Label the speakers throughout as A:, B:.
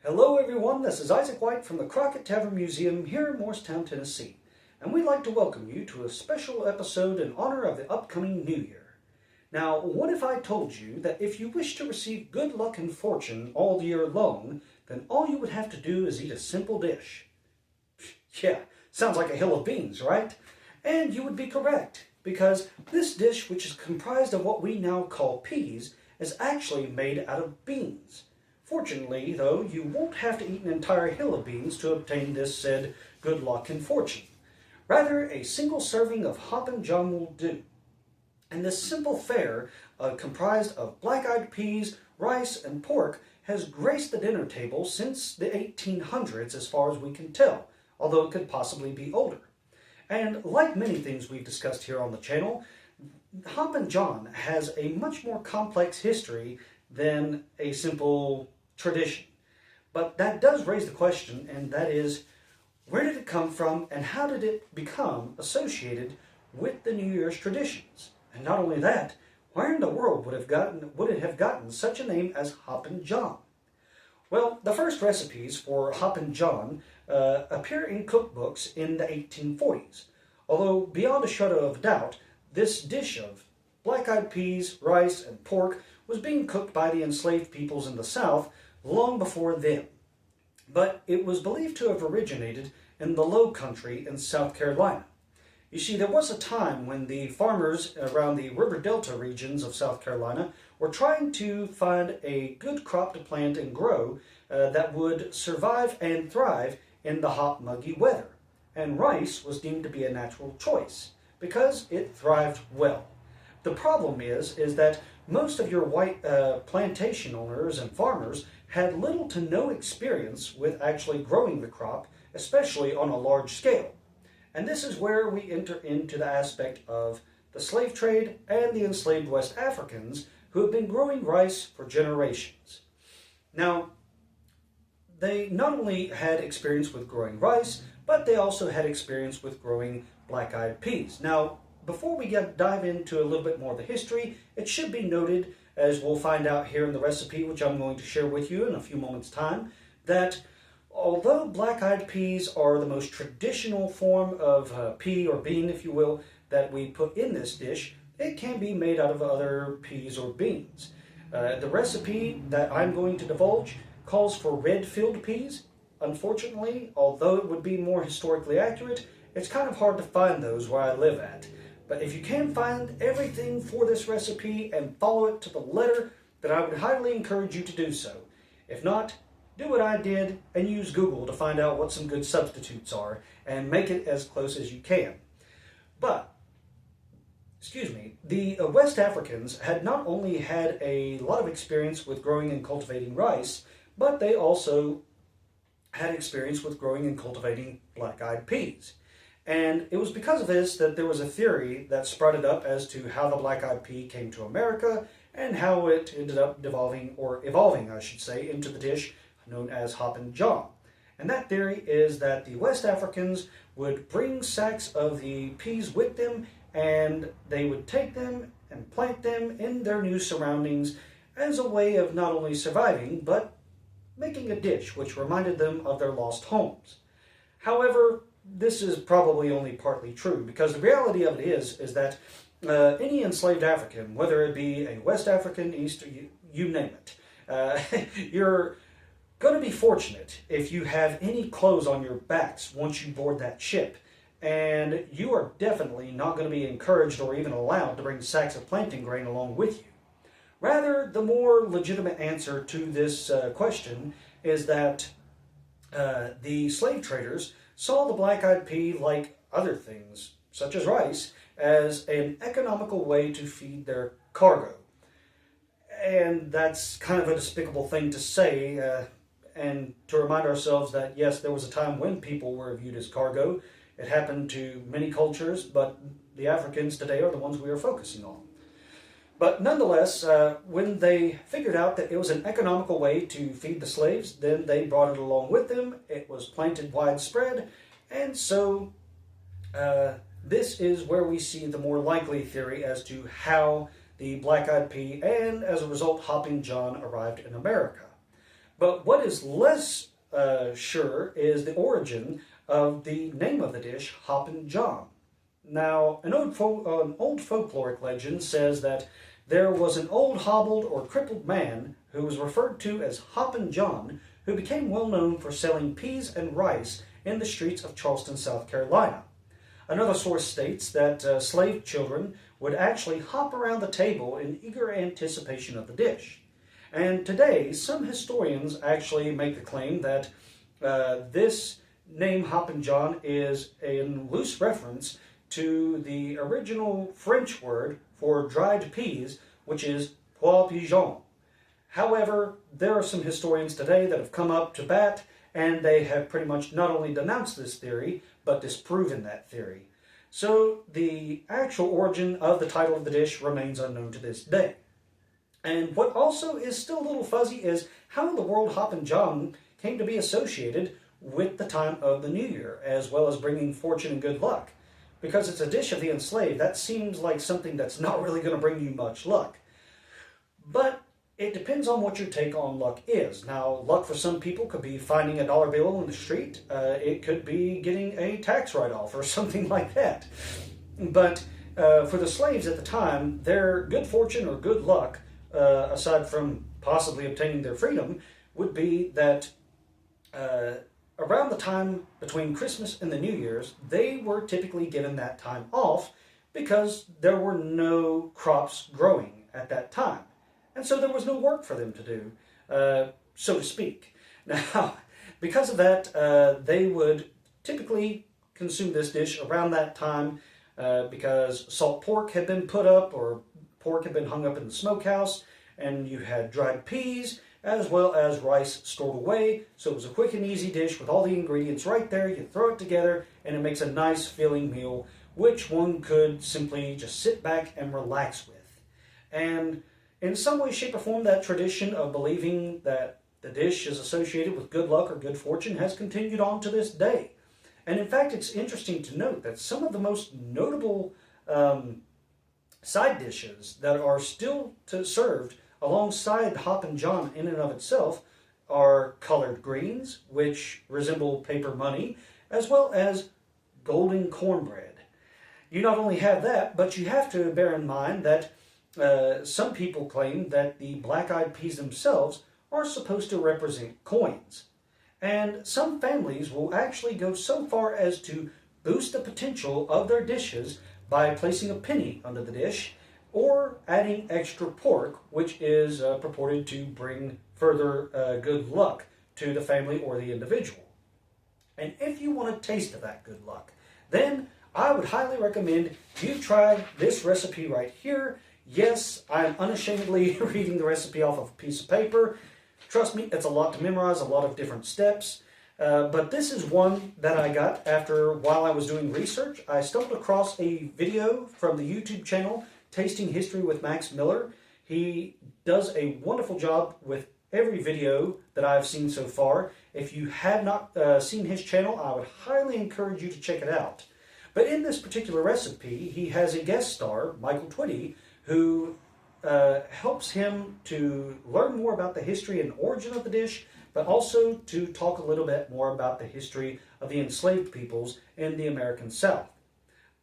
A: Hello everyone, this is Isaac White from the Crockett Tavern Museum here in Morristown, Tennessee, and we'd like to welcome you to a special episode in honor of the upcoming New Year. Now, what if I told you that if you wish to receive good luck and fortune all year long, then all you would have to do is eat a simple dish? Yeah, sounds like a hill of beans, right? And you would be correct, because this dish, which is comprised of what we now call peas, is actually made out of beans. Fortunately, though, you won't have to eat an entire hill of beans to obtain this said good luck and fortune. Rather, a single serving of Hoppin' John will do. And this simple fare, comprised of black-eyed peas, rice, and pork, has graced the dinner table since the 1800s as far as we can tell, although it could possibly be older. And like many things we've discussed here on the channel, Hoppin' John has a much more complex history than a simple tradition. But that does raise the question, and that is, where did it come from and how did it become associated with the New Year's traditions? And not only that, where in the world would it have gotten such a name as Hoppin' John? Well, the first recipes for Hoppin' John appear in cookbooks in the 1840s, although beyond a shadow of doubt, this dish of black-eyed peas, rice, and pork was being cooked by the enslaved peoples in the South long before then. But it was believed to have originated in the Low Country in South Carolina. You see, there was a time when the farmers around the river delta regions of South Carolina were trying to find a good crop to plant and grow that would survive and thrive in the hot, muggy weather. And rice was deemed to be a natural choice because it thrived well. The problem is that most of your white plantation owners and farmers had little to no experience with actually growing the crop, especially on a large scale. And this is where we enter into the aspect of the slave trade and the enslaved West Africans who have been growing rice for generations. Now, they not only had experience with growing rice, but they also had experience with growing black-eyed peas. Now, before we dive into a little bit more of the history, it should be noted, as we'll find out here in the recipe, which I'm going to share with you in a few moments' time, that although black-eyed peas are the most traditional form of pea or bean, if you will, that we put in this dish, it can be made out of other peas or beans. The recipe that I'm going to divulge calls for red-filled peas. Unfortunately, although it would be more historically accurate, it's kind of hard to find those where I live at. But if you can find everything for this recipe and follow it to the letter, then I would highly encourage you to do so. If not, do what I did and use Google to find out what some good substitutes are and make it as close as you can. But, the West Africans had not only had a lot of experience with growing and cultivating rice, but they also had experience with growing and cultivating black-eyed peas. And it was because of this that there was a theory that sprouted up as to how the black-eyed pea came to America and how it ended up evolving, I should say, into the dish known as Hoppin' John. And that theory is that the West Africans would bring sacks of the peas with them, and they would take them and plant them in their new surroundings as a way of not only surviving, but making a dish which reminded them of their lost homes. However, this is probably only partly true, because the reality of it is that any enslaved African, whether it be a West African, East, you name it, you're going to be fortunate if you have any clothes on your backs once you board that ship, and you are definitely not going to be encouraged or even allowed to bring sacks of planting grain along with you. Rather, the more legitimate answer to this question is that the slave traders saw the black-eyed pea, like other things, such as rice, as an economical way to feed their cargo. And that's kind of a despicable thing to say, and to remind ourselves that, yes, there was a time when people were viewed as cargo. It happened to many cultures, but the Africans today are the ones we are focusing on. But nonetheless, when they figured out that it was an economical way to feed the slaves, then they brought it along with them. It was planted widespread, and so this is where we see the more likely theory as to how the black-eyed pea and, as a result, Hoppin' John arrived in America. But what is less sure is the origin of the name of the dish, Hoppin' John. Now, an old folkloric legend says that there was an old hobbled or crippled man who was referred to as Hoppin' John, who became well known for selling peas and rice in the streets of Charleston, South Carolina. Another source states that slave children would actually hop around the table in eager anticipation of the dish. And today, some historians actually make the claim that this name Hoppin' John is in loose reference to the original French word for dried peas, which is pois pigeon. However, there are some historians today that have come up to bat, and they have pretty much not only denounced this theory, but disproven that theory. So the actual origin of the title of the dish remains unknown to this day. And what also is still a little fuzzy is how in the world Hoppin' John came to be associated with the time of the New Year, as well as bringing fortune and good luck. Because it's a dish of the enslaved, that seems like something that's not really going to bring you much luck. But it depends on what your take on luck is. Now, luck for some people could be finding a dollar bill in the street. It could be getting a tax write-off or something like that. But for the slaves at the time, their good fortune or good luck, aside from possibly obtaining their freedom, would be that around the time between Christmas and the New Year's, they were typically given that time off because there were no crops growing at that time. And so there was no work for them to do, so to speak. Now, because of that, they would typically consume this dish around that time because salt pork had been put up or pork had been hung up in the smokehouse, and you had dried peas as well as rice stored away. So it was a quick and easy dish with all the ingredients right there. You throw it together, and it makes a nice filling meal, which one could simply just sit back and relax with. And in some way, shape, or form, that tradition of believing that the dish is associated with good luck or good fortune has continued on to this day. And in fact, it's interesting to note that some of the most notable side dishes that are still served alongside Hoppin' John in and of itself are collard greens, which resemble paper money, as well as golden cornbread. You not only have that, but you have to bear in mind that some people claim that the black-eyed peas themselves are supposed to represent coins. And some families will actually go so far as to boost the potential of their dishes by placing a penny under the dish or adding extra pork, which is purported to bring further good luck to the family or the individual. And if you want a taste of that good luck, then I would highly recommend you try this recipe right here. Yes, I'm unashamedly reading the recipe off of a piece of paper. Trust me, it's a lot to memorize, a lot of different steps. But this is one that I got while I was doing research. I stumbled across a video from the YouTube channel Tasting History with Max Miller. He does a wonderful job with every video that I've seen so far. If you have not seen his channel, I would highly encourage you to check it out. But in this particular recipe, he has a guest star, Michael Twitty, who helps him to learn more about the history and origin of the dish, but also to talk a little bit more about the history of the enslaved peoples in the American South.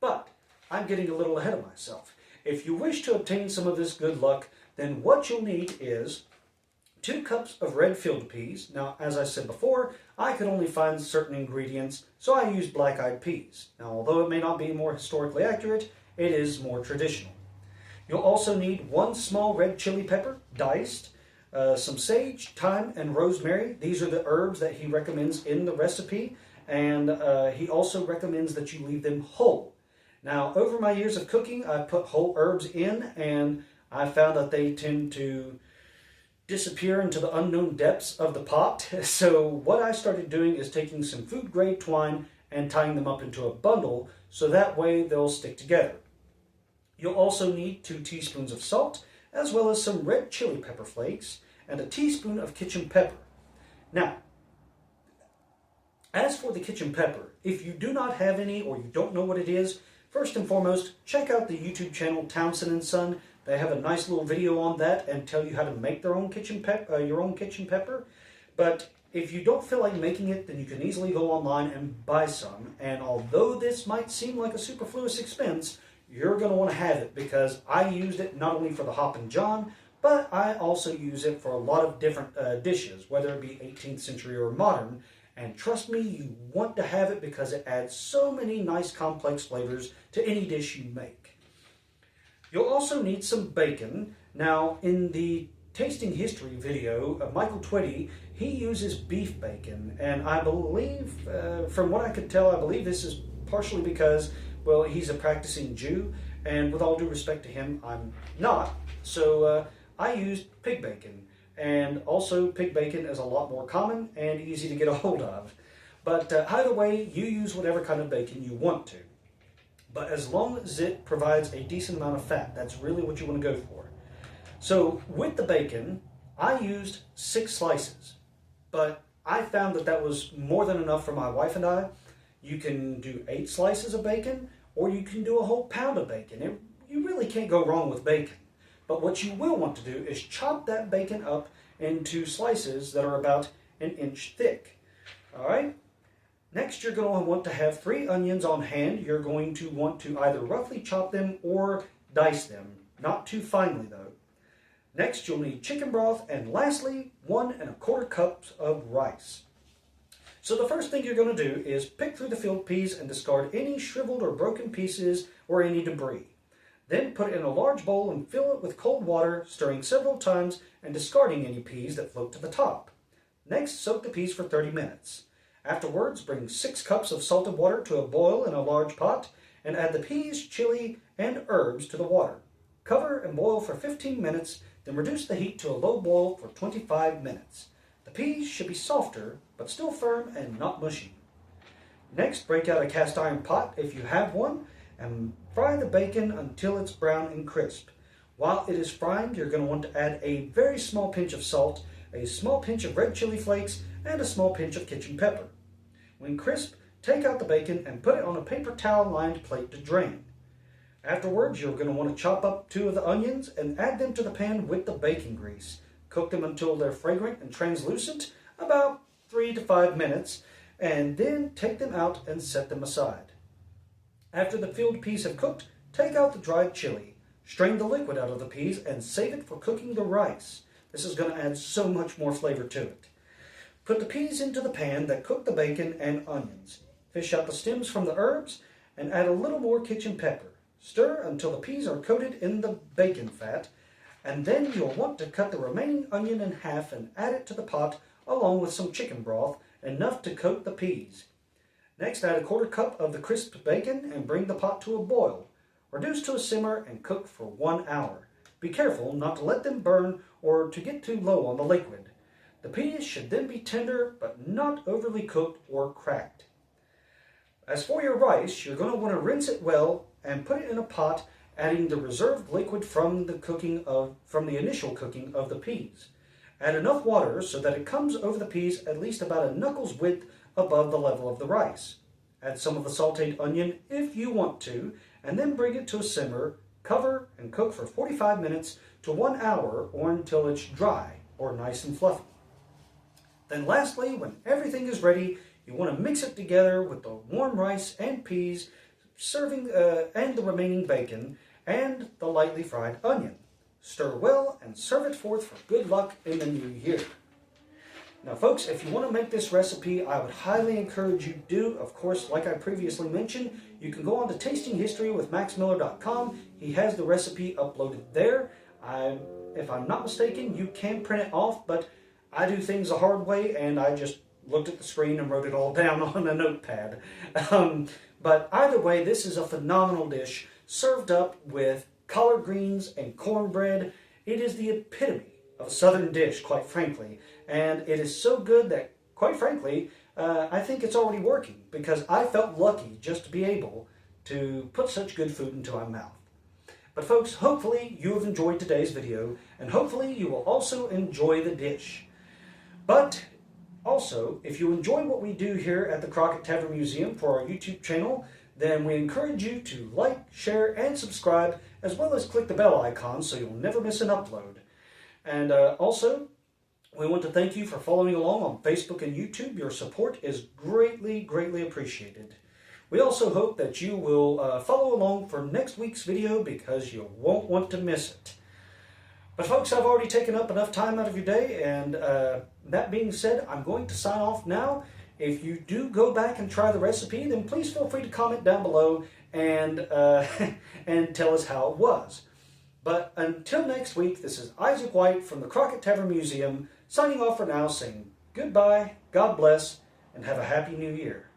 A: But I'm getting a little ahead of myself. If you wish to obtain some of this good luck, then what you'll need is 2 cups of red field peas. Now, as I said before, I could only find certain ingredients, so I used black-eyed peas. Now, although it may not be more historically accurate, it is more traditional. You'll also need 1 small red chili pepper, diced, some sage, thyme, and rosemary. These are the herbs that he recommends in the recipe, and he also recommends that you leave them whole. Now, over my years of cooking, I've put whole herbs in, and I found that they tend to disappear into the unknown depths of the pot. So what I started doing is taking some food-grade twine and tying them up into a bundle, so that way they'll stick together. You'll also need 2 teaspoons of salt, as well as some red chili pepper flakes, and a teaspoon of kitchen pepper. Now, as for the kitchen pepper, if you do not have any or you don't know what it is, first and foremost, check out the YouTube channel Townsend & Son. They have a nice little video on that and tell you how to make your own kitchen pepper. But if you don't feel like making it, then you can easily go online and buy some. And although this might seem like a superfluous expense, you're going to want to have it because I used it not only for the Hoppin' John, but I also use it for a lot of different dishes, whether it be 18th century or modern. And trust me, you want to have it because it adds so many nice complex flavors to any dish you make. You'll also need some bacon. Now, in the tasting history video of Michael Twitty, he uses beef bacon, and I believe, from what I could tell, I believe this is partially because, well, he's a practicing Jew, and with all due respect to him, I'm not. So I used pig bacon, and also pig bacon is a lot more common and easy to get a hold of. But either way, you use whatever kind of bacon you want to. But as long as it provides a decent amount of fat, that's really what you want to go for. So with the bacon, I used 6 slices, but I found that that was more than enough for my wife and I. You can do 8 slices of bacon, or you can do a whole pound of bacon. You really can't go wrong with bacon. But what you will want to do is chop that bacon up into slices that are about an inch thick. All right? Next, you're going to want to have 3 onions on hand. You're going to want to either roughly chop them or dice them. Not too finely, though. Next, you'll need chicken broth, and lastly, 1 1/4 cups of rice. So the first thing you're going to do is pick through the field peas and discard any shriveled or broken pieces or any debris. Then put it in a large bowl and fill it with cold water, stirring several times and discarding any peas that float to the top. Next, soak the peas for 30 minutes. Afterwards, bring 6 cups of salted water to a boil in a large pot and add the peas, chili, and herbs to the water. Cover and boil for 15 minutes, then reduce the heat to a low boil for 25 minutes. The peas should be softer, but still firm and not mushy. Next, break out a cast iron pot if you have one, and fry the bacon until it's brown and crisp. While it is frying, you're going to want to add a very small pinch of salt, a small pinch of red chili flakes, and a small pinch of kitchen pepper. When crisp, take out the bacon and put it on a paper towel-lined plate to drain. Afterwards, you're going to want to chop up 2 of the onions and add them to the pan with the bacon grease. Cook them until they're fragrant and translucent, about 3 to 5 minutes, and then take them out and set them aside. After the field peas have cooked, take out the dried chili. Strain the liquid out of the peas and save it for cooking the rice. This is going to add so much more flavor to it. Put the peas into the pan that cooked the bacon and onions. Fish out the stems from the herbs and add a little more kitchen pepper. Stir until the peas are coated in the bacon fat, and then you'll want to cut the remaining onion in half and add it to the pot along with some chicken broth, enough to coat the peas. Next, add a 1/4 cup of the crisped bacon and bring the pot to a boil. Reduce to a simmer and cook for 1 hour. Be careful not to let them burn or to get too low on the liquid. The peas should then be tender but not overly cooked or cracked. As for your rice, you're going to want to rinse it well and put it in a pot, adding the reserved liquid from the initial cooking of the peas. Add enough water so that it comes over the peas at least about a knuckle's width above the level of the rice. Add some of the sautéed onion if you want to, and then bring it to a simmer, cover, and cook for 45 minutes to 1 hour or until it's dry or nice and fluffy. Then lastly, when everything is ready, you want to mix it together with the warm rice and peas, and the remaining bacon, and the lightly fried onion. Stir well and serve it forth for good luck in the new year. Now folks, if you want to make this recipe, I would highly encourage you do. Of course, like I previously mentioned, you can go on to tastinghistorywithmaxmiller.com. He has the recipe uploaded there. If I'm not mistaken, you can print it off, but I do things the hard way, and I just looked at the screen and wrote it all down on a notepad. But either way, this is a phenomenal dish, served up with collard greens and cornbread. It is the epitome of a southern dish, quite frankly. And it is so good that, quite frankly, I think it's already working, because I felt lucky just to be able to put such good food into my mouth. But folks, hopefully you have enjoyed today's video, and hopefully you will also enjoy the dish. But also, if you enjoy what we do here at the Crockett Tavern Museum for our YouTube channel, then we encourage you to like, share, and subscribe, as well as click the bell icon so you'll never miss an upload. And also, We want to thank you for following along on Facebook and YouTube. Your support is greatly, greatly appreciated. We also hope that you will follow along for next week's video because you won't want to miss it. But folks, I've already taken up enough time out of your day, and that being said, I'm going to sign off now. If you do go back and try the recipe, then please feel free to comment down below and, and tell us how it was. But until next week, this is Isaac White from the Crockett Tavern Museum, signing off for now, saying goodbye, God bless, and have a happy new year.